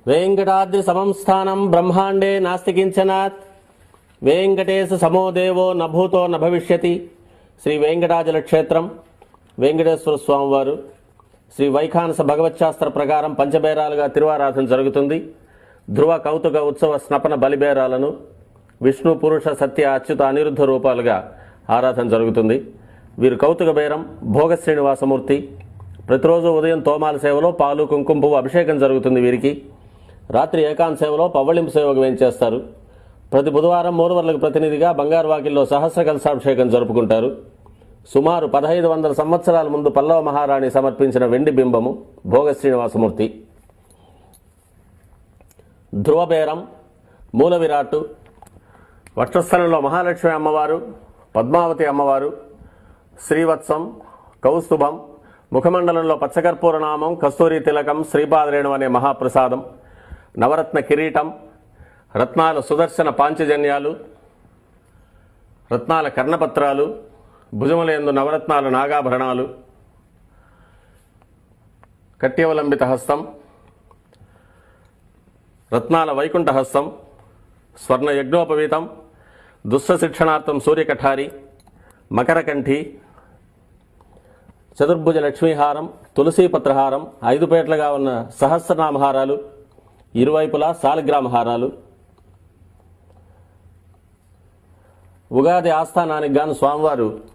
वेंकटाद्रि समं स्थानं ब्रह्मांडे नास्ति किंचनात् वेंकटेश समो देवो न भूतो न भविष्यति श्री वेंकटाचल क्षेत्रम वेंकटेश्वर स्वामी वारु श्री వైఖానస భగవచ్శాస్త్ర ప్రకారం పంచబేరాలుగా తిరువారాధన జరుగుతుంది. ధ్రువ కౌతుక ఉత్సవ స్నపన బలిబేరాలను విష్ణు పురుష సత్య అచ్యుత అనిరుద్ధ రూపాలుగా ఆరాధన జరుగుతుంది. వీరు కౌతుక బేరం భోగ శ్రీనివాసమూర్తి. ప్రతిరోజు ఉదయం తోమాల సేవలో పాలు కుంకుమ పువ్వు అభిషేకం జరుగుతుంది. వీరికి రాత్రి ఏకాంత సేవలో పవ్వళింపు సేవకు వేయించేస్తారు. ప్రతి బుధవారం మూలవర్లకు ప్రతినిధిగా బంగారు వాకిల్లో సహస్ర కలశాభిషేకం జరుపుకుంటారు. సుమారు 1500 సంవత్సరాల ముందు పల్లవ మహారాణి సమర్పించిన వెండి బింబము భోగ శ్రీనివాసమూర్తి. ధ్రువబేరం మూల విరాట్టు వక్షస్థలంలో మహాలక్ష్మి అమ్మవారు, పద్మావతి అమ్మవారు, శ్రీవత్సం, కౌస్తుభం, ముఖమండలంలో పచ్చకర్పూర నామం, కస్తూరి తిలకం, శ్రీపాదరేణం అనే మహాప్రసాదం, నవరత్న కిరీటం, రత్నాల సుదర్శన పాంచజన్యాలు, రత్నాల కర్ణపత్రాలు, భుజములందు నవరత్నాల నాగాభరణాలు, కట్యవలంబిత హస్తం, రత్నాల వైకుంఠ హస్తం, స్వర్ణ యజ్ఞోపవీతం, దుష్ట శిక్షణార్థం సూర్యకఠారి, మకరకంఠి, చతుర్భుజ లక్ష్మీహారం, తులసీపత్రహారం, 5 పేట్లుగా ఉన్న సహస్రనామహారాలు, ఇరువైపులా సాలిగ్రామ హారాలు. ఉగాది ఆస్థానానికి గాను స్వామివారు